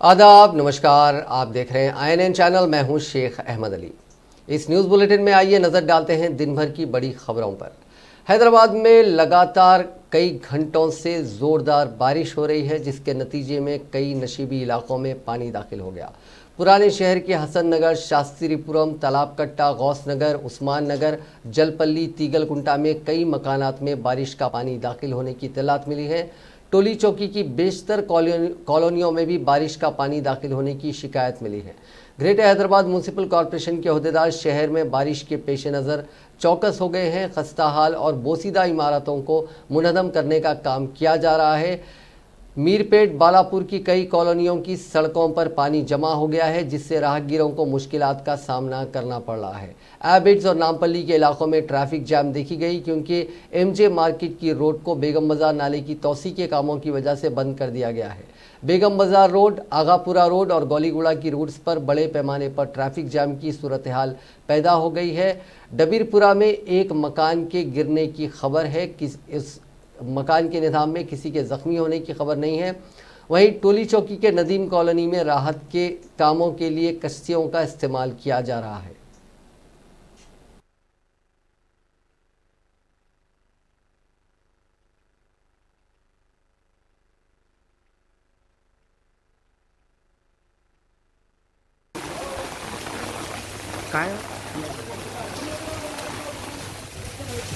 आदाब, नमस्कार। आप देख रहे हैं INN चैनल। मैं हूं शेख अहमद अली। इस न्यूज़ बुलेटिन में आइए नज़र डालते हैं दिन भर की बड़ी खबरों पर। हैदराबाद में लगातार कई घंटों से ज़ोरदार बारिश हो रही है, जिसके नतीजे में कई नशीबी इलाकों में पानी दाखिल हो गया। पुराने शहर के हसन नगर, शास्त्रीपुरम, तालाब कट्टा, गौस नगर, उस्मान नगर, जलपल्ली, तीगलकुंटा में कई मकानात में बारिश का पानी दाखिल होने की इत्तलात मिली है। टोली चौकी की बेशतर कॉलोनियों में भी बारिश का पानी दाखिल होने की शिकायत मिली है। ग्रेटर हैदराबाद म्यूनसिपल कॉरपोरेशन के अहदेदार शहर में बारिश के पेश नज़र चौकस हो गए हैं। खस्ता हाल और बोसीदा इमारतों को मुनहदम करने का काम किया जा रहा है। मीरपेट, बालापुर की कई कॉलोनियों की सड़कों पर पानी जमा हो गया है, जिससे राहगीरों को मुश्किलात का सामना करना पड़ रहा है। एबिड्स और नामपल्ली के इलाकों में ट्रैफिक जैम देखी गई, क्योंकि MJ मार्केट की रोड को बेगम बाजार नाले की तोसी के कामों की वजह से बंद कर दिया गया है। बेगम बाजार रोड, आगापुरा रोड और गौलीगुड़ा की रूट्स पर बड़े पैमाने पर ट्रैफिक जैम की सूरत हाल पैदा हो गई है। डबीरपुरा में एक मकान के गिरने की खबर है। इस मकान के निज़ाम में किसी के ज़ख्मी होने की खबर नहीं है। वहीं टोली चौकी के नदीम कॉलोनी में राहत के कामों के लिए कश्तियों का इस्तेमाल किया जा रहा है। कहाँ है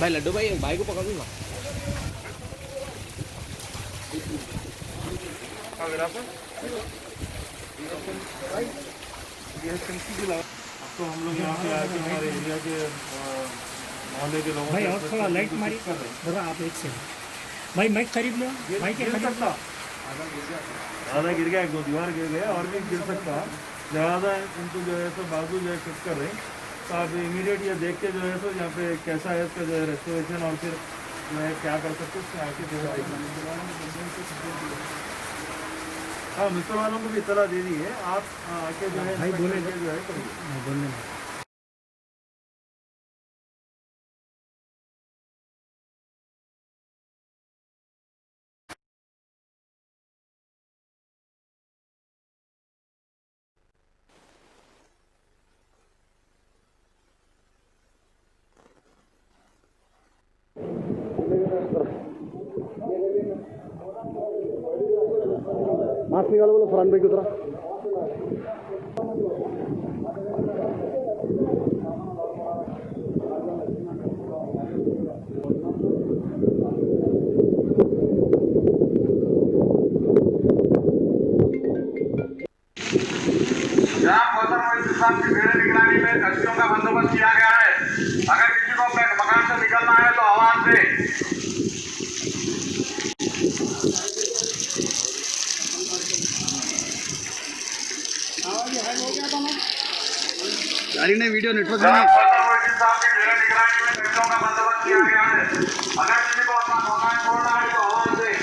भाई? लड्डू भाई, भाई को पकड़ लूँगा। अगर आप तो हम लोग यहाँ पे आके हमारे एरिया के मोहल्ले के लोगों भाई से और थोड़ा लाइट मारी कर रहे हैं। थोड़ा आप एक से भाई माइक खरीद लो। माइक गिर खरीद सकता, ज़्यादा गिर गया, एक दो दीवार गिर गया और भी गिर सकता। ज़्यादा उनको जो है सो बाजू जो है फिक्स कर रहे हैं। तो आप इमीडिएट ये देख के जो है सो यहाँ पे कैसा है इसका जो है रेस्टोरेशन और फिर जो है क्या कर सकते हैं उसमें आके जो है। हाँ, मिस्टर वालों को भी इतला दे दी है। आप आके जो है भाई बोले inspection जो है करिए। बोलने में मास्क निकालो, बोलो फरहान भाई की तरह। जनाब मौसम साहब की बेड़े निगरानी में कश्तियों का बंदोबस्त किया गया है। अगर किसी को अपने मकान से निकलना है तो आवाज दे। गाड़ी ने वीडियो नेटवर्क जनाब मौसम साहब की बेड़े निगरानी में कश्तियों का बंदोबस्त किया गया है। अगर किसी को अपना मकान छोड़ना है तो आवाज दे।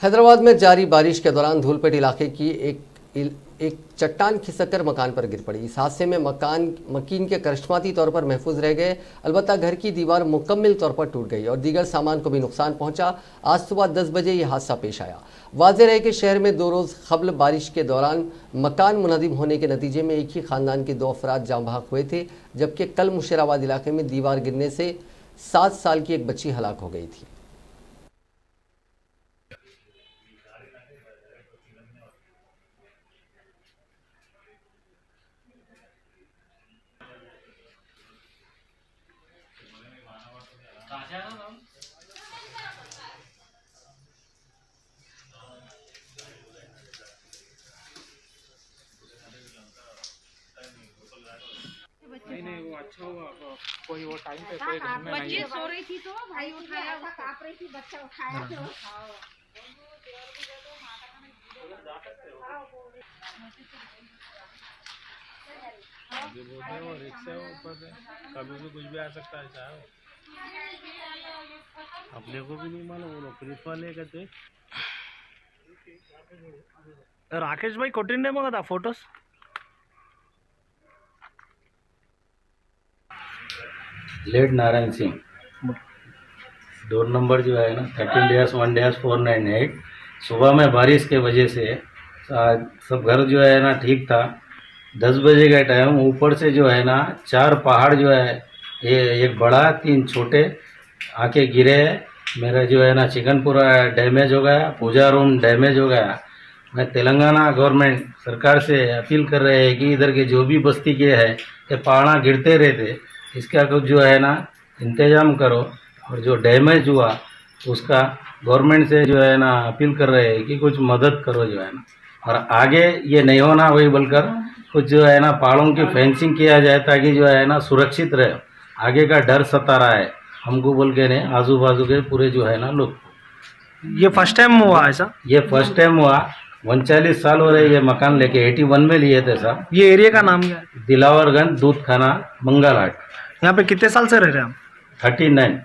हैदराबाद में जारी बारिश के दौरान धूलपेट इलाके की एक चट्टान खिसककर मकान पर गिर पड़ी। इस हादसे में मकीन के करिश्माती तौर पर महफूज रह गए। अलबत्ता घर की दीवार मुकम्मल तौर पर टूट गई और दीगर सामान को भी नुकसान पहुंचा। आज सुबह 10 बजे यह हादसा पेश आया। वाज़ेह रहे कि शहर में 2 रोज़ कबल बारिश के दौरान मकान मुनहदिम होने के नतीजे में एक ही खानदान के 2 अफराद जाँ बहक हुए थे, जबकि कल मुशीराबाद इलाके में दीवार गिरने से 7 साल की एक बच्ची हलाक हो गई थी। बच्चे सो रही थी तो भाई उठाया, काँप रही थी, बच्चा उठाया तो रिक्शा ऊपर से कभी भी कुछ भी आ सकता है साहब, अपने को भी नहीं मालूम, वो पुलिस वाले कहते। राकेश भाई कुठून मग आता photos late Narayan Singh, door number जो है ना 13-1-498। सुबह में बारिश के वजह से सब घर जो है ना ठीक था। 10 बजे का टाइम ऊपर से जो है ना 4 पहाड़ जो है, ये एक बड़ा 3 छोटे आके गिरे। मेरा जो है ना चिकन पूरा डैमेज हो गया, पूजा रूम डैमेज हो गया। मैं तेलंगाना गवर्नमेंट सरकार से अपील कर रहे हैं कि इधर के जो भी बस्ती के हैं ये पहाड़ा गिरते रहते, इसका कुछ जो है ना इंतजाम करो, और जो डैमेज हुआ उसका गवर्नमेंट से जो है ना अपील कर रहे हैं कि कुछ मदद करो जो है ना, और आगे ये नहीं होना वही बोलकर कुछ जो है ना पहाड़ों की फेंसिंग किया जाए ताकि जो है ना सुरक्षित रहे। आगे का डर सता रहा है हमको बोल के नहीं, आजू बाजू के पूरे जो है ना लोग। ये फर्स्ट टाइम हुआ ऐसा? ये फर्स्ट टाइम हुआ। 39 साल हो रहे ये मकान लेके, 81 में लिए थे साहब। ये एरिया का नाम क्या है? दिलावरगंज, दूध खाना, मंगलहाट। यहाँ पे कितने साल से रह रहे हैं आप? 39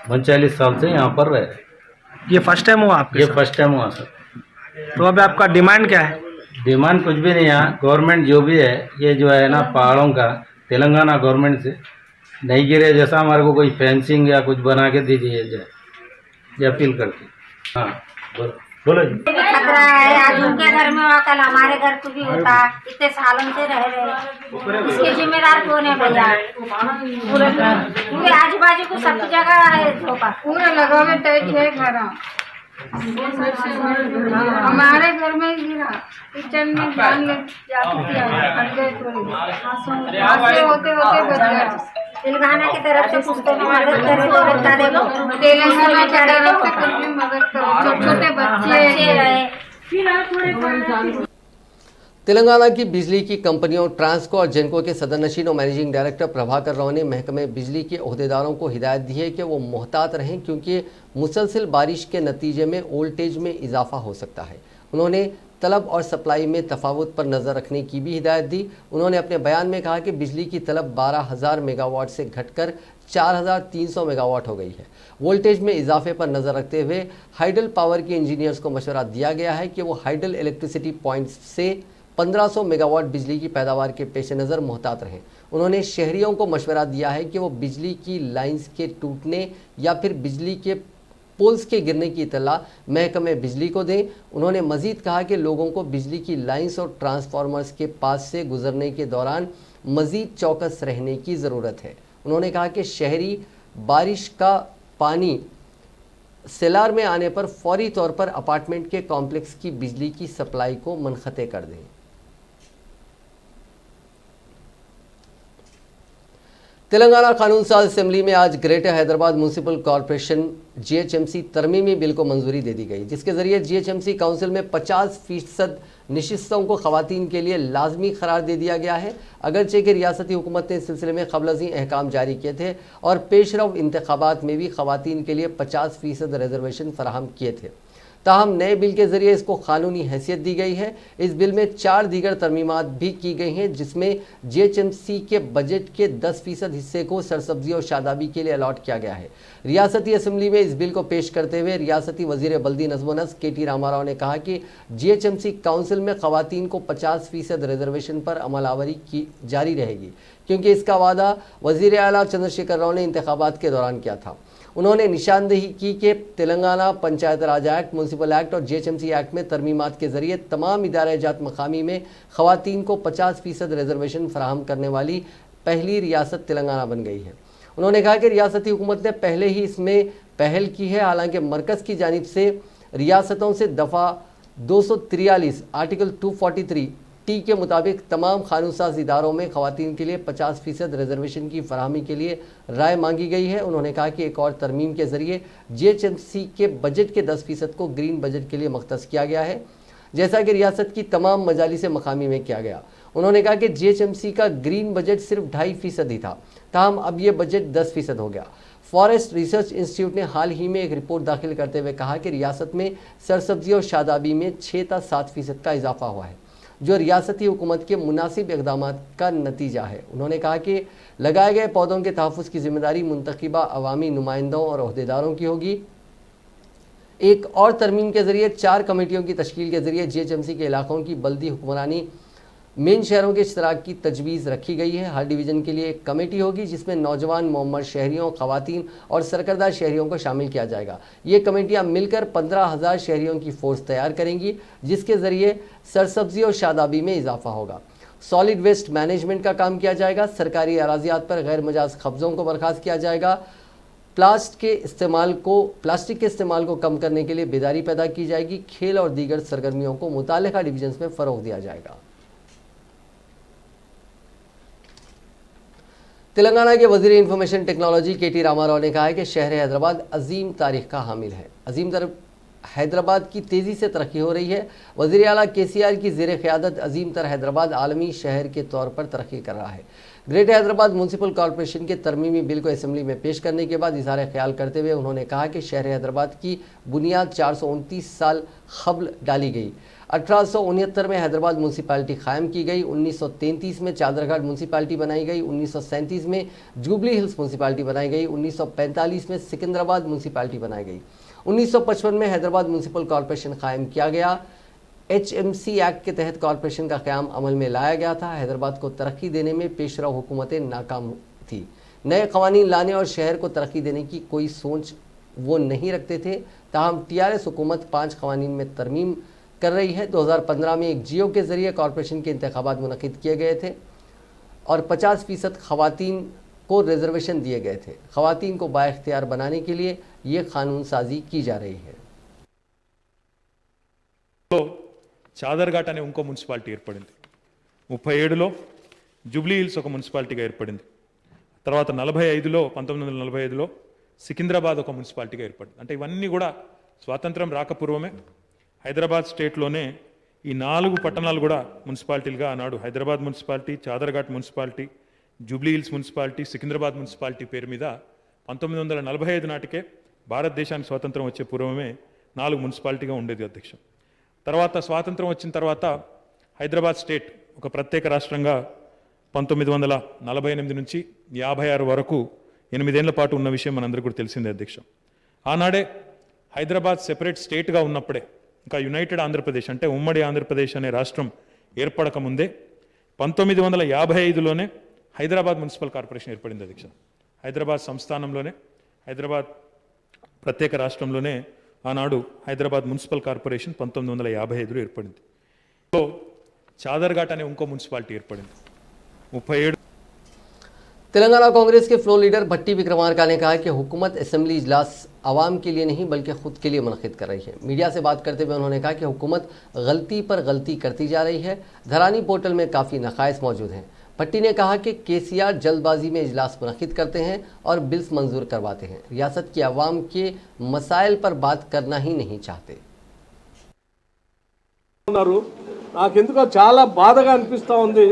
39 साल से यहाँ पर रह रहे। ये फर्स्ट टाइम हुआ आपके ये साथ? फर्स्ट टाइम हुआ सर। तो अभी आपका डिमांड क्या है? डिमांड कुछ भी नहीं है, गवर्नमेंट जो भी है ये जो है ना पहाड़ों का तेलंगाना गवर्नमेंट से नहीं गिरे जैसा हमारे को कोई फेंसिंग या कुछ बना के दीजिए जाए, ये अपील करती। हाँ बोलो जी। खतरा है, आज उनके घर में हुआ, कल हमारे घर को भी होता। इतने सालों से रह रहे, इसके जिम्मेदार कौन है भैया? पूरे आजू बाजू को सब जगह है धोखा, पूरा लगा हुए टच है घर। हमारे घर में गिरा, किचन में जान लग होते होते बच गया। तेलंगाना की तरफ से कुछ तो मदद करे तो बता देखो, तेलंगाना की तरफ से कुछ भी मदद करो, छोटे छोटे बच्चे रहे। तेलंगाना की बिजली की कंपनियों ट्रांसको और जेनको के सदरनशीन और मैनेजिंग डायरेक्टर प्रभाकर राव ने महकमे बिजली के ओहदेदारों को हिदायत दी है कि वो मोहतात रहें, क्योंकि मुसलसल बारिश के नतीजे में वोल्टेज में इजाफा हो सकता है। उन्होंने तलब और सप्लाई में तफावत पर नज़र रखने की भी हिदायत दी। उन्होंने अपने बयान में कहा कि बिजली की तलब 12,000 मेगावाट से घटकर 4,300 मेगावाट हो गई है। वोल्टेज में इजाफे पर नज़र रखते हुए हाइडल पावर के इंजीनियर्स को मशवरा दिया गया है कि वो हाइडल इलेक्ट्रिसिटी पॉइंट्स से 1500 मेगावाट बिजली की पैदावार के पेश नज़र मोहतात रहें। उन्होंने शहरियों को मशवरा दिया है कि वो बिजली की लाइंस के टूटने या फिर बिजली के पोल्स के गिरने की इत्तला महकमे बिजली को दें। उन्होंने मज़ीद कहा कि लोगों को बिजली की लाइंस और ट्रांसफार्मर्स के पास से गुजरने के दौरान मज़ीद चौकस रहने की ज़रूरत है। उन्होंने कहा कि शहरी बारिश का पानी सेलार में आने पर फौरी तौर पर अपार्टमेंट के कॉम्प्लेक्स की बिजली की सप्लाई को मुनक़ते कर दें। तेलंगाना कानून साज असेंबली में आज greater Hyderabad municipal corporation GHMC तरमीमी बिल को मंजूरी दे दी गई, जिसके जरिए GHMC काउंसिल में 50% नशिस्तों को खवातीन के लिए लाजमी करार दे दिया गया है। अगरचे कि रियासती हुकूमत ने इस सिलसिले में क़ब्ल-अज़ीं अहकाम जारी किए थे और पेशरव इंतखाबात में भी खवातीन के लिए 50% रिजर्वेशन फराहम किए थे। ताहम नए बिल के जरिए इसको कानूनी हैसियत दी गई है। इस बिल में 4 दीगर तरमीमात भी की गई हैं, जिसमें GHMC के बजट के 10% हिस्से को सरसब्जी और शादाबी के लिए अलॉट किया गया है। रियासती असम्बली में इस बिल को पेश करते हुए रियासती वज़ीर बल्दी नज़्म व नस्क KT रामाराव ने कहा कि GHMC काउंसिल में ख़वातीन को 50% रिजर्वेशन पर अमलावरी की जारी रहेगी, क्योंकि इसका वादा वज़ीर आला चंद्रशेखर राव ने इंतखाबात के दौरान किया था। उन्होंने निशानदेही की कि तेलंगाना पंचायत राज एक्ट, म्यूनसिपल एक्ट और GHMC एक्ट में तरमीमात के जरिए तमाम इदारे जात मकामी में ख़वातीन को 50% रिजर्वेशन फराहम करने वाली पहली रियासत तेलंगाना बन गई है। उन्होंने कहा कि रियासती हुकूमत ने पहले ही इसमें पहल की है। हालांकि मरकज़ की जानिब से रियासतों से दफ़ा 243 आर्टिकल 243T के मुताबिक तमाम कानूनसाज इदारों में ख़वातीन के लिए 50% रिजर्वेशन की फराहमी के लिए राय मांगी गई है। उन्होंने कहा कि एक और तरमीम के ज़रिए GHMC के बजट के 10% को ग्रीन बजट के लिए मख्तस किया गया है, जैसा कि रियासत की तमाम मजालिस मकामी में किया गया। उन्होंने कहा कि GHMC का ग्रीन बजट सिर्फ 2.5% ही था, ताहम अब ये बजट 10% हो गया। फॉरेस्ट रिसर्च इंस्टीट्यूट ने हाल ही में एक रिपोर्ट दाखिल करते हुए कहा कि रियासत में सरसब्जी और शादाबी में 6 से 7% का इजाफा हुआ है, जो रियासती हुकूमत के मुनासिब इक़दाम का नतीजा है। उन्होंने कहा कि लगाए गए पौधों के तहफ़्फ़ुज़ की जिम्मेदारी मुंतखबा अवामी नुमाइंदों और ओहदेदारों की होगी। एक और तरमीम के ज़रिए 4 कमेटियों की तश्कील के ज़रिए GHMC के इलाकों की बल्दी हुक्मरानी मेन शहरों के इश्तराक की तजवीज़ रखी गई है। हर डिवीज़न के लिए एक कमेटी होगी जिसमें नौजवान मोमर शहरियों, ख़वातीन और सरकर्दा शहरियों को शामिल किया जाएगा। ये कमेटियाँ मिलकर 15,000 शहरियों की फ़ोर्स तैयार करेंगी, जिसके ज़रिए सरसब्जी और शादाबी में इजाफा होगा। सॉलिड वेस्ट मैनेजमेंट का काम किया जाएगा। सरकारी अराजियात पर गैर मजाज कब्ज़ों को बर्खास्त किया जाएगा। प्लास्टिक के इस्तेमाल को कम करने के लिए बेदारी पैदा की जाएगी। खेल और दीगर सरगर्मियों को मुतालिका डिवीजन में फ़रोग़ दिया जाएगा। तेलंगाना के वज़ीर इंफॉर्मेशन टेक्नोलॉजी KT रामाराव ने कहा है कि शहर हैदराबाद अजीम तारीख का हामिल है। हैदराबाद की तेज़ी से तरक्की हो रही है। वज़ीर आला KCR की ज़ेर क़यादत अजीम तर हैदराबाद आलमी शहर के तौर पर तरक्की कर रहा है। ग्रेटर हैदराबाद म्यूनसिपल कॉरपोरेशन के तरमीमी बिल को असेंबली में पेश करने के बाद इज़हार ख्याल करते हुए उन्होंने कहा कि शहर हैदराबाद की बुनियाद 429 साल क़ब्ल डाली गई। 1869 में हैदराबाद म्यूनसिपालिटी कायम की गई। 1933 में चादरघाट म्यूनसिपालिटी बनाई गई। 1937 में जुबली हिल्स म्यूनसिपालिटी बनाई गई। 1945 में सिकंदराबाद म्यूनसिपालिटी बनाई गई। 1955 में हैदराबाद म्यूनसिपल कॉरपोरेशन कायम किया गया। HMC एक्ट के तहत कॉरपोरेशन का क़याम अमल में लाया गया था। हैदराबाद को तरक्की देने में पेशरव हुकूमतें नाकाम थी। नए क़वानीन लाने और शहर को तरक्की देने की कोई सोच वो नहीं रखते थे। ताहम TRS हुकूमत 5 क़वानीन में तरमीम कर रही है। 2015 में एक जियो के ज़रिए कॉरपोरेशन के इंतखाबात मुनक़िद किए गए थे और 50% ख़वातीन को रिजर्वेशन दिए गए थे। ख़वातीन को बाइख्तियार बनाने के लिए ये कानून साजी की जा रही है। చాదర్ఘాట్ అనే ఇంకో మున్సిపాలిటీ ఏర్పడింది. 37లో జూబ్లీ హిల్స్ ఒక మున్సిపాలిటీగా ఏర్పడింది. తర్వాత 1945లో సికింద్రాబాద్ ఒక మున్సిపాలిటీగా ఏర్పడింది. అంటే ఇవన్నీ కూడా స్వాతంత్రం రాకపూర్వమే హైదరాబాద్ స్టేట్లోనే ఈ 4 పట్టణాలు కూడా మున్సిపాలిటీలుగా ఆనాడు Hyderabad municipality, Chadarghat municipality, Jubilee Hills municipality, Secunderabad municipality పేరు మీద 1945 నాటికే భారతదేశానికి స్వాతంత్రం వచ్చే పూర్వమే 4 మున్సిపాలిటీగా ఉండేది అధ్యక్ష. తర్వాత స్వాతంత్రం వచ్చిన తర్వాత హైదరాబాద్ స్టేట్ ఒక ప్రత్యేక రాష్ట్రంగా 1948 నుంచి 56 వరకు 8 ఏళ్ల పాటు ఉన్న విషయం మనందరికీ కూడా తెలిసిందే అధ్యక్ష. ఆనాడే హైదరాబాద్ సెపరేట్ స్టేట్గా ఉన్నప్పుడే ఇంకా యునైటెడ్ ఆంధ్రప్రదేశ్ అంటే ఉమ్మడి ఆంధ్రప్రదేశ్ అనే రాష్ట్రం ఏర్పడక ముందే 1955లోనే హైదరాబాద్ మున్సిపల్ కార్పొరేషన్ ఏర్పడింది అధ్యక్ష. హైదరాబాద్ సంస్థానంలోనే హైదరాబాద్ ప్రత్యేక రాష్ట్రంలోనే ఆనాడు హైదరాబాద్ మున్సిపల్ కార్పొరేషన్ 1955లో ఏర్పడింది. చాదర్ఘాట్ అనే ఇంకో మున్సిపాలిటీ ఏర్పడింది. 37 तेलंगाना कांग्रेस के फ्लोर लीडर भट्टी विक्रमार्का ने कहा कि हुकूमत असेंबली इजलास आवाम के लिए नहीं बल्कि खुद के लिए मुनक़िद कर रही है। मीडिया से बात करते हुए उन्होंने कहा कि हुकूमत गलती पर गलती करती जा रही है। धरानी पोर्टल में काफ़ी नक़ाइस मौजूद हैं। भट्टी ने कहा कि KCR जल्दबाजी में इजलास मुनक़िद करते हैं और बिल्स मंजूर करवाते हैं। रियासत की आवाम के मसाइल पर बात करना ही नहीं चाहते। నాకెందుకో చాలా బాధగా అనిపిస్తూ ఉంది.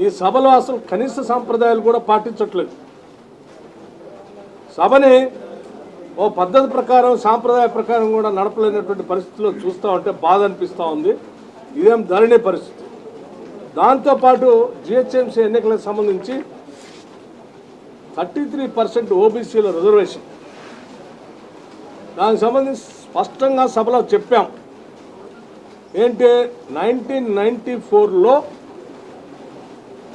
ఈ సభలో అసలు కనీస సాంప్రదాయాలు కూడా పాటించట్లేదు. సభని ఓ పద్ధతి ప్రకారం సాంప్రదాయ ప్రకారం కూడా నడపలేనటువంటి పరిస్థితుల్లో చూస్తూ ఉంటే బాధ అనిపిస్తూ ఉంది. ఇదేం ధరణి పరిస్థితి. దాంతోపాటు GHMC ఎన్నికలకు సంబంధించి 33% OBCల రిజర్వేషన్, దానికి సంబంధించి స్పష్టంగా సభలో చెప్పాం. ఏంటి 1994లో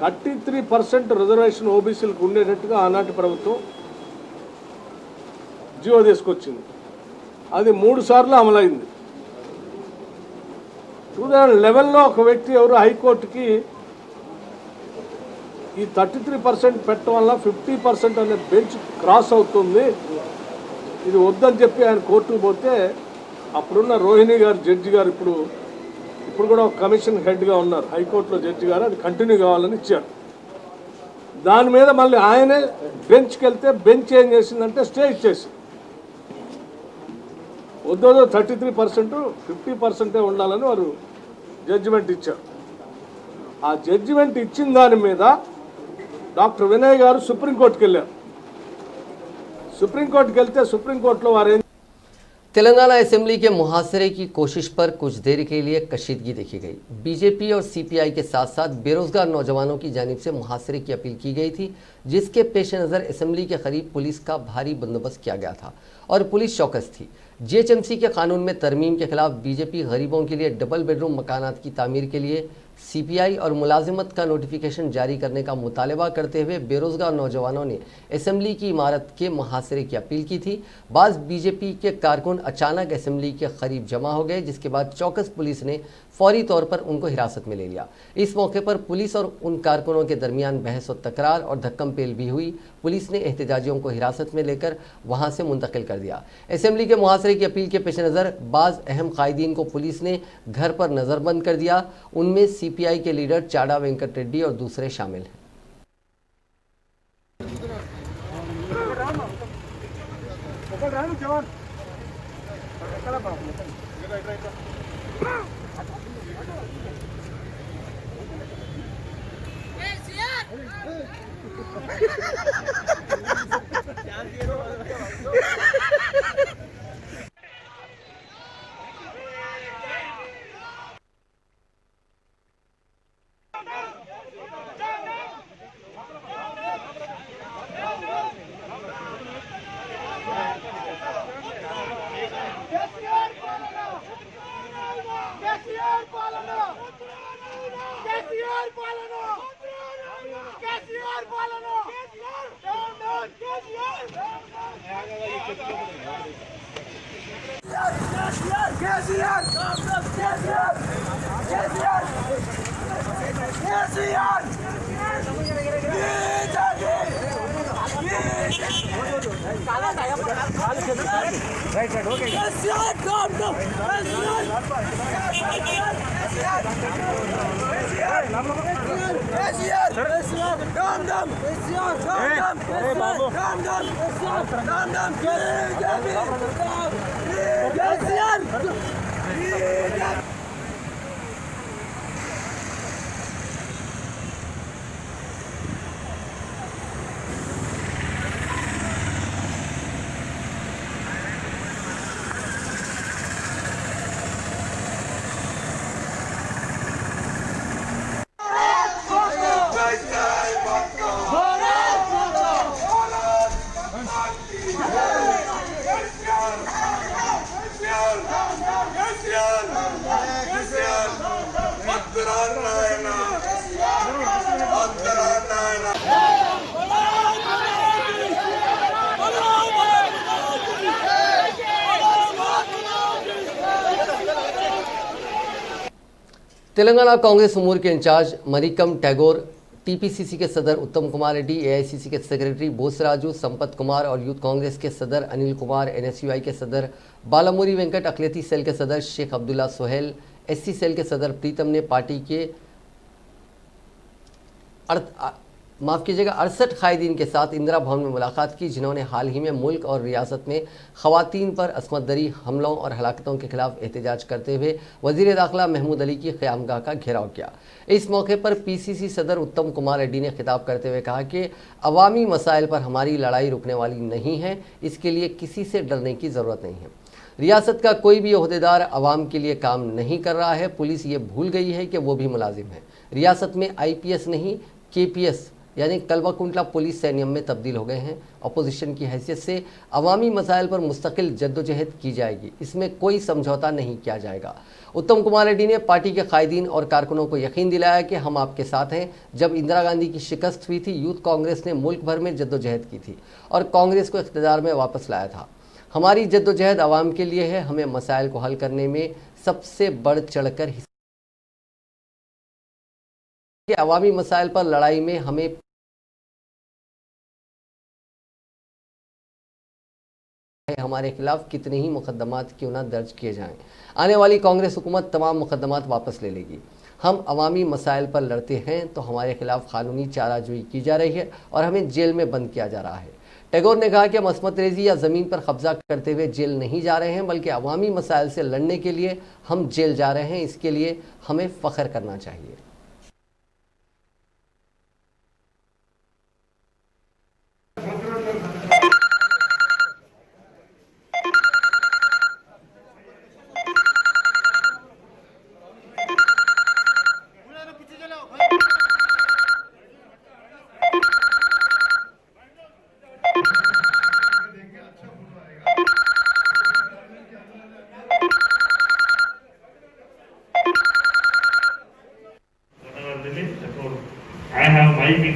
33% రిజర్వేషన్ ఓబీసీలకు ఉండేటట్టుగా ఆనాటి ప్రభుత్వం జీవో తీసుకొచ్చింది. అది 3 సార్లు అమలైంది. 2011లో ఒక వ్యక్తి ఎవరు హైకోర్టుకి ఈ 33% పెట్టడం వల్ల 50% అనే బెంచ్ క్రాస్ అవుతుంది, ఇది వద్దని చెప్పి ఆయన కోర్టుకు పోతే అప్పుడున్న రోహిణి గారు జడ్జి గారు ఇప్పుడు కూడా ఒక కమిషన్ హెడ్గా ఉన్నారు హైకోర్టులో జడ్జి గారు, అది కంటిన్యూ కావాలని ఇచ్చారు. దాని మీద మళ్ళీ ఆయనే బెంచ్కి వెళ్తే బెంచ్ ఏం చేసిందంటే స్టే ఇచ్చేసి వద్దో 33% 50% ఉండాలని వారు జడ్జిమెంట్ ఇచ్చారు. ఆ జడ్జిమెంట్ ఇచ్చిన దాని మీద డాక్టర్ వినయ్ గారు సుప్రీంకోర్టుకి వెళ్ళారు. సుప్రీంకోర్టుకి వెళ్తే సుప్రీంకోర్టులో వారు तेलंगाना असेंबली के मुहासरे की कोशिश पर कुछ देर के लिए कशीदगी देखी गई। बीजेपी और सीपीआई के साथ साथ बेरोजगार नौजवानों की जानिब से मुहासरे की अपील की गई थी, जिसके पेश नज़र असेंबली के करीब पुलिस का भारी बंदोबस्त किया गया था और पुलिस चौकस थी। जीएचएमसी के कानून में तरमीम के खिलाफ बीजेपी गरीबों के लिए डबल बेडरूम मकानात की तामीर के लिए सीपीआई और मुलाजिमत का नोटिफिकेशन जारी करने का मुतालबा करते हुए बेरोजगार नौजवानों ने असेंबली की इमारत के मुहासरे की अपील की थी। बाज़ बीजेपी के कारकुन अचानक असेंबली के करीब जमा हो गए, जिसके बाद चौकस पुलिस ने फौरी तौर पर उनको हिरासत में ले लिया। इस मौके पर पुलिस और उन कारकुनों के दरमियान बहस और तकरार और धक्कम-पेल भी हुई। पुलिस ने एहतजाजियों को हिरासत में लेकर वहां से मुंतकिल कर दिया। असेंबली के मुहासरे की अपील के पेश नज़र बाज़ अहम कायदीन को पुलिस ने घर पर नज़रबंद कर दिया। उनमें सीपीआई के लीडर चाड़ा वेंकट रेड्डी और दूसरे शामिल हैं। तेलंगाना कांग्रेस उमूर के इंचार्ज मरिकम टैगोर, टीपीसीसी के सदर उत्तम कुमार रेड्डी, एआईसीसी के सेक्रेटरी बोसराजू, संपत कुमार और यूथ कांग्रेस के सदर अनिल कुमार, एनएसयूआई के सदर बालामुरी वेंकट, अकलेती सेल के सदर शेख अब्दुल्ला सोहेल, एससी सेल के सदर प्रीतम ने पार्टी के 68 कायदीन के साथ इंदिरा भवन में मुलाकात की, जिन्होंने हाल ही में मुल्क और रियासत में खवातीन पर अस्मत दरी हमलों और हलाकतों के खिलाफ एहतजाज करते हुए वजीर दाखिला महमूद अली की क़यामगाह का घेराव किया। इस मौके पर पीसीसी सदर उत्तम कुमार रेड्डी ने खिताब करते हुए कहा कि अवामी मसाइल पर हमारी लड़ाई रुकने वाली नहीं है, इसके लिए किसी से डरने की ज़रूरत नहीं है। रियासत का कोई भी ओहदेदार अवाम के लिए काम नहीं कर रहा है। पुलिस ये भूल गई है कि वो भी मुलाजिम है। रियासत में आईपीएस नहीं केपीएस यानी कलवा कुंटला पुलिस सैन्यम में तब्दील हो गए हैं। अपोजिशन की हैसियत से अवामी मसाइल पर मुस्तकिल जद्दोजहद की जाएगी, इसमें कोई समझौता नहीं किया जाएगा। उत्तम कुमार रेड्डी ने पार्टी के कायदीन और कारकुनों को यकीन दिलाया कि हम आपके साथ हैं। जब इंदिरा गांधी की शिकस्त हुई थी, यूथ कांग्रेस ने मुल्क भर में जद्दोजहद की थी और कांग्रेस को इख्तियार में वापस लाया था। हमारी जद्दोजहद आवाम के लिए है। हमें मसाइल को हल करने में सबसे बढ़ चढ़कर अवामी मसाइल पर लड़ाई में हमें हमारे खिलाफ कितने ही मुकदमात क्यों ना दर्ज किए जाएं, आने वाली कांग्रेस हुकूमत तमाम मुकदमात वापस ले लेगी। हम अवामी मसाइल पर लड़ते हैं तो हमारे खिलाफ कानूनी चाराजोई की जा रही है और हमें जेल में बंद किया जा रहा है। टैगोर ने कहा कि हम अस्मत रेजी या ज़मीन पर कब्जा करते हुए जेल नहीं जा रहे हैं, बल्कि अवामी मसाइल से लड़ने के लिए हम जेल जा रहे हैं। इसके लिए हमें फ़ख्र करना चाहिए।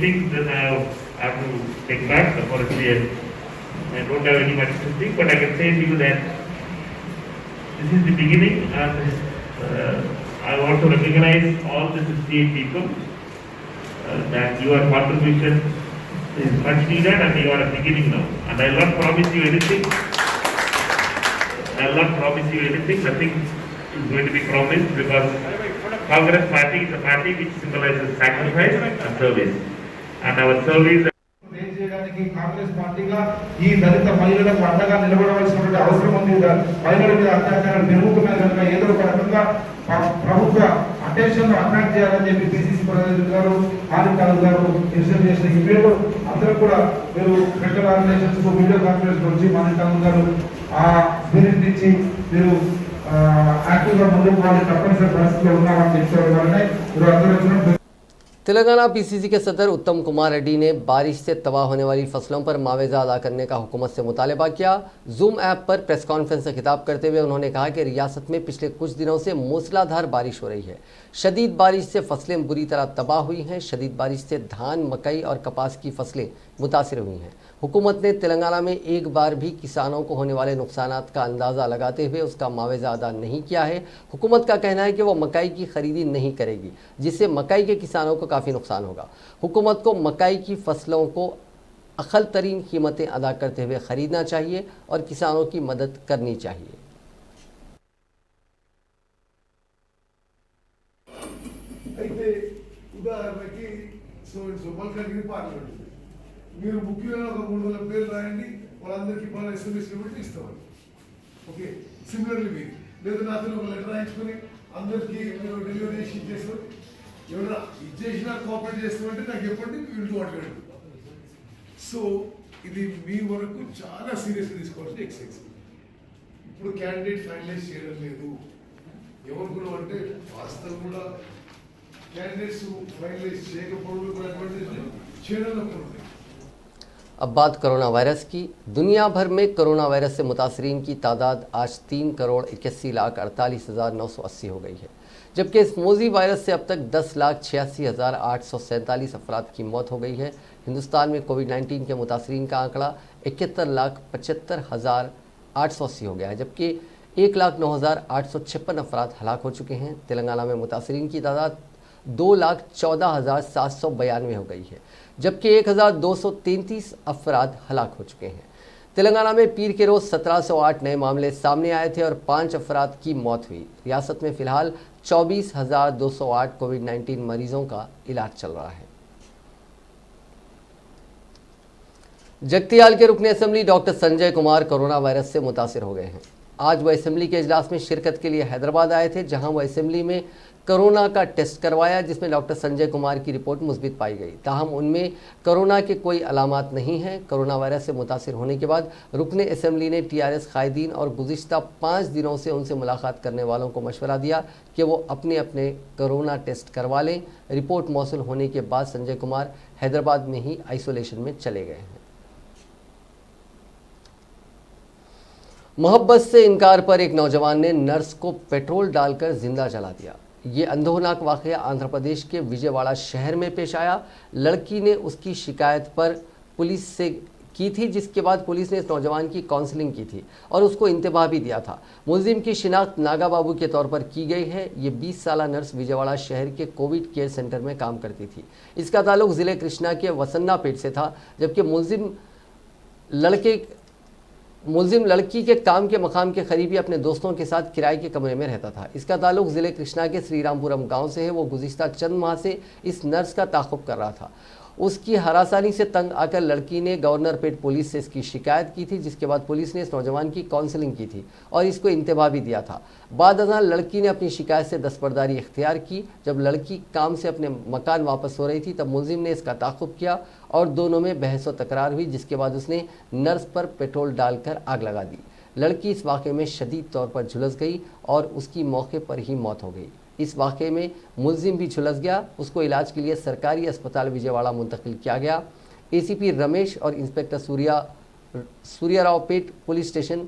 things, then I have to take back. Unfortunately, I don't have any much to speak, but I can say to you that this is the beginning, and I want to recognize all the 68 people that your contribution is much needed, and you are a beginning now. And I will not promise you anything. I will not promise you anything. Nothing is going to be promised, because Congress Party is a party which symbolizes sacrifice and service. And our service. చేయడానికి కాంగ్రెస్ పార్టీగా ఈ దళిత మహిళలకు అండగా నిలబడవలసినటువంటి అవసరం ఉంది. మహిళల మీద అత్యాచారాలు పెరుగుతున్నాయి కనుక ఏదో ఒక రకంగా ప్రభుత్వ అటెన్షన్ అట్రాక్ట్ చేయాలని చెప్పి పిసిసి ప్రెసిడెంట్ గారు, ఆదిత్య గారు డిసిషన్ చేసిన ఈ పేరు అందరూ కూడా మీరు స్పెషల్ ఆర్గనైజేషన్స్ వీడియో కాన్ఫరెన్స్ నుంచి మానిటర్ గారు ఆ స్పిరిట్ నుంచి మీరు యాక్టివ్గా ముందుకు పోవాలి, తప్పనిసరి పరిస్థితిలో ఉన్నామని చెప్పారు. వల్లనే మీరు అందరూ వచ్చిన तेलंगाना पीसीसी के सदर उत्तम कुमार रेड्डी ने बारिश से तबाह होने वाली फसलों पर मुआवजा अदा करने का हुकूमत से मुतालबा किया। जूम ऐप पर प्रेस कॉन्फ्रेंस से खिताब करते हुए उन्होंने कहा कि रियासत में पिछले कुछ दिनों से मूसलाधार बारिश हो रही है। शदीद बारिश से फसलें बुरी तरह तबाह हुई हैं। शदीद बारिश से धान, मकई और कपास की फसलें मुतासिर हुई हैं। हुकूमत ने तेलंगाना में एक बार भी किसानों को होने वाले नुकसानात का अंदाज़ा लगाते हुए उसका मुआवजा अदा नहीं किया है। हुकूमत का कहना है कि वो मकई की खरीदी नहीं करेगी, जिससे मकई के किसानों को काफ़ी नुकसान होगा। हुकूमत को मकई की फसलों को अक़ल तरीन कीमतें अदा करते हुए ख़रीदना चाहिए और किसानों की मदद करनी चाहिए। ఉదాహరణకి మల్కాజ్గిరి పార్లమెంట్ మీరు ముఖ్యమైన ఒక 300 పేర్లు రాయండి, వాళ్ళందరికీ మన ఎస్ఎంఎస్ పెట్టి ఇస్తామని. ఓకే, సిమిలర్లీ మీరు లేదా నాతో ఒక లెటర్ రాయించుకొని అందరికీ మీరు డెలివరీ చేసి ఇచ్చేస్తారు. ఎవరైనా ఇచ్చేసినా కోఆపరేట్ చేస్తామంటే నాకు చెప్పండి, వీళ్ళు మాట్లాడండి. సో ఇది మీ వరకు చాలా సీరియస్గా తీసుకోవాల్సిన ఎక్సైజ్. ఇప్పుడు క్యాండిడేట్ ఫైనలైజ్ చేయడం లేదు. ఎవరుకున్నాం అంటే వాస్తవం కూడా कैंडिडेट्स फाइनलाइज अब बात कोरोना वायरस की। दुनिया भर में कोरोना वायरस से मुतासरीन की तादाद आज 3,81,48,980 हो गई है, जबकि इस मोजी वायरस से अब तक 10,86,847 अफराद की मौत हो गई है। हिंदुस्तान में कोविड-19 के मुतासरीन का आंकड़ा 71,75,880 हो गया है, जबकि 1,09,856 अफराद हलाक हो चुके हैं। तेलंगाना में मुतासरीन की तादाद 2,14,792 हो गई है, जबकि 1,233 अफराद हलाक हो चुके हैं। तेलंगाना में पीर के रोज़ 1708 नए मामले सामने आए थे और 5 अफराद की मौत हुई। रियासत में फ़िलहाल 24,208 कोविड-19 मरीजों का इलाज चल रहा है। जगतियाल के रुकन assembly doctor Sanjay Kumar corona virus से मुतासिर हो गए हैं। आज वह असेंबली के इजलास में शिरकत के लिए हैदराबाद आए थे, जहां वह असेंबली में कोरोना का टेस्ट करवाया, जिसमें डॉक्टर संजय कुमार की रिपोर्ट मुस्बित पाई गई। ताहम उनमें कोरोना के कोई अलामात नहीं हैं। कोरोना वायरस से मुतासिर होने के बाद रुकन असेंबली ने टीआरएस कायदीन और गुज़िश्ता 5 दिनों से उनसे मुलाकात करने वालों को मशवरा दिया कि वो अपने अपने कोरोना टेस्ट करवा लें। रिपोर्ट मौसूल होने के बाद संजय कुमार हैदराबाद में ही आइसोलेशन में चले गए हैं। मोहब्बत से इनकार पर एक नौजवान ने नर्स को पेट्रोल डालकर जिंदा जला दिया। ये अंधोनाक वाक़या आंध्र प्रदेश के विजयवाड़ा शहर में पेश आया। लड़की ने उसकी शिकायत पर पुलिस से की थी, जिसके बाद पुलिस ने इस नौजवान की काउंसलिंग की थी और उसको इंतबाह भी दिया था। मुलजिम की शिनाख्त नागा बाबू के तौर पर की गई है। ये 20 साल नर्स विजयवाड़ा शहर के कोविड केयर सेंटर में काम करती थी। इसका ताल्लुक ज़िले कृष्णा के वसन्नापेट से था, जबकि मुलजिम लड़की के काम के मकाम के करीबी अपने दोस्तों के साथ किराए के कमरे में रहता था। इसका ताल्लुक ज़िले कृष्णा के श्रीरामपुरम गांव से है। वो गुज़िश्ता चंद माह से इस नर्स का ताक़ुब कर रहा था। उसकी हरासानी से तंग आकर लड़की ने गवर्नरपेट पुलिस से इसकी शिकायत की थी, जिसके बाद पुलिस ने इस नौजवान की काउंसलिंग की थी और इसको इंतबाह भी दिया था। बाद अज़ां लड़की ने अपनी शिकायत से दस्तबरदारी इख्तियार की। जब लड़की काम से अपने मकान वापस हो रही थी, तब मुलजिम ने इसका ताक़ुब किया और दोनों में बहस व तकरार हुई, जिसके बाद उसने नर्स पर पेट्रोल डालकर आग लगा दी। लड़की इस वाक़े में शदीद तौर पर झुलस गई और उसकी मौके पर ही मौत हो गई। इस वाक़े में मुलजिम भी झुलस गया। उसको इलाज के लिए सरकारी अस्पताल विजयवाड़ा मुंतकिल किया गया। एसीपी रमेश और इंस्पेक्टर सूर्यारावपेट पुलिस स्टेशन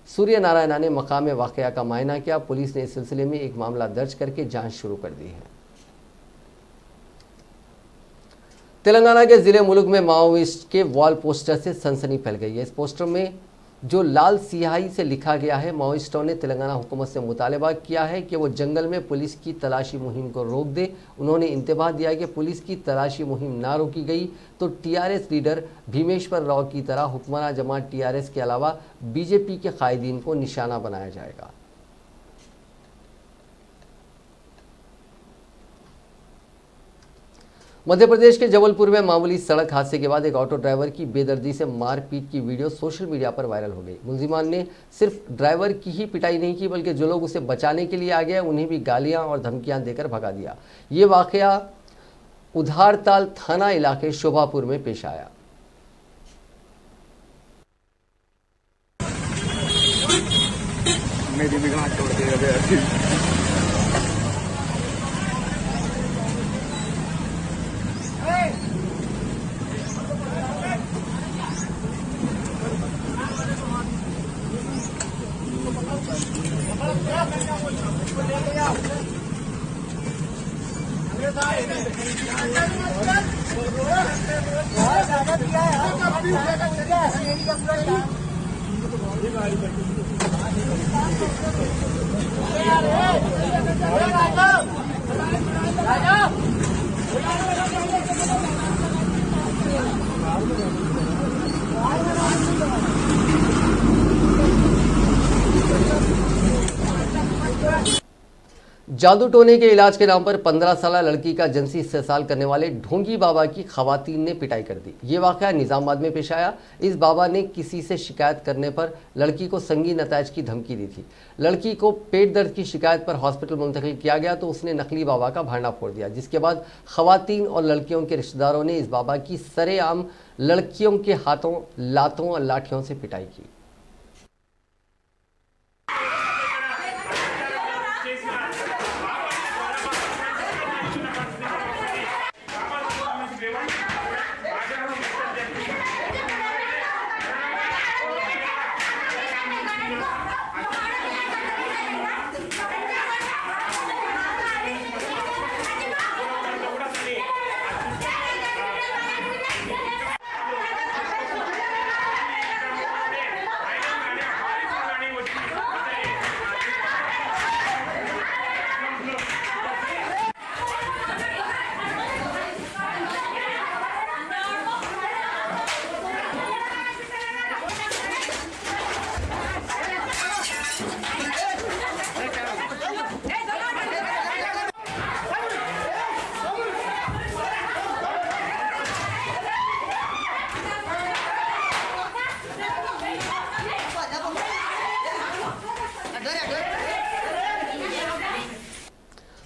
सूर्य नारायणा ने मकाम वाक़या का मायना किया। पुलिस ने इस सिलसिले में एक मामला दर्ज करके जांच शुरू कर दी है। तेलंगाना के जिले मुलुक में माओवादिस्ट के वॉल पोस्टर से सनसनी फैल गई है। इस पोस्टर में जो लाल सियाही से लिखा गया है, माओवादिस्टों ने तेलंगाना हुकूमत से मुतालबा किया है कि वो जंगल में पुलिस की तलाशी मुहिम को रोक दे। उन्होंने इंतबाह दिया कि पुलिस की तलाशी मुहिम ना रोकी गई तो टीआरएस लीडर भीमेश्वर राव की तरह हुक्मरान जमात टीआरएस के अलावा बीजेपी के कायदीन को निशाना बनाया जाएगा। मध्य प्रदेश के जबलपुर में मामूली सड़क हादसे के बाद एक ऑटो ड्राइवर की बेदर्दी से मारपीट की वीडियो सोशल मीडिया पर वायरल हो गई। मुलजिमान ने सिर्फ ड्राइवर की ही पिटाई नहीं की, बल्कि जो लोग उसे बचाने के लिए आ गए उन्हें भी गालियां और धमकियां देकर भगा दिया। ये वाकया उधारताल थाना इलाके शोभापुर में पेश आया। मेरी भी गांठ तोड़ दी। जादू टोने के इलाज के नाम पर 15 साल लड़की का जिनसी इस्तेसाल करने वाले ढोंगी बाबा की खवातीन ने पिटाई कर दी। ये वाकया निजामाबाद में पेश आया। इस बाबा ने किसी से शिकायत करने पर लड़की को संगीन नतायज की धमकी दी थी। लड़की को पेट दर्द की शिकायत पर हॉस्पिटल मुंतकिल किया गया तो उसने नकली बाबा का भांडा फोड़ दिया, जिसके बाद खवातीन और लड़कियों के रिश्तेदारों ने इस बाबा की सरेआम लड़कियों के हाथों लातों और लाठियों से पिटाई की।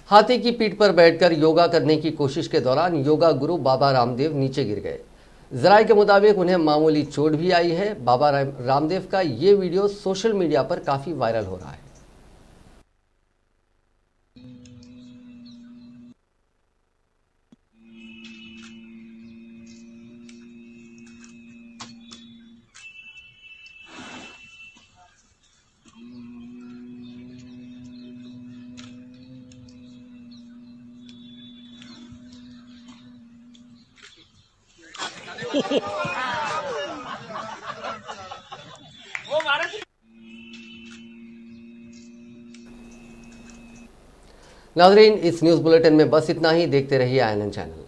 हाथी की पीठ पर बैठकर योगा करने की कोशिश के दौरान योगा गुरु बाबा रामदेव नीचे गिर गए। जराये के मुताबिक उन्हें मामूली चोट भी आई है। बाबा रामदेव का ये वीडियो सोशल मीडिया पर काफ़ी वायरल हो रहा है। नाज़रीन, इस न्यूज़ बुलेटिन में बस इतना ही। देखते रहिए INN चैनल।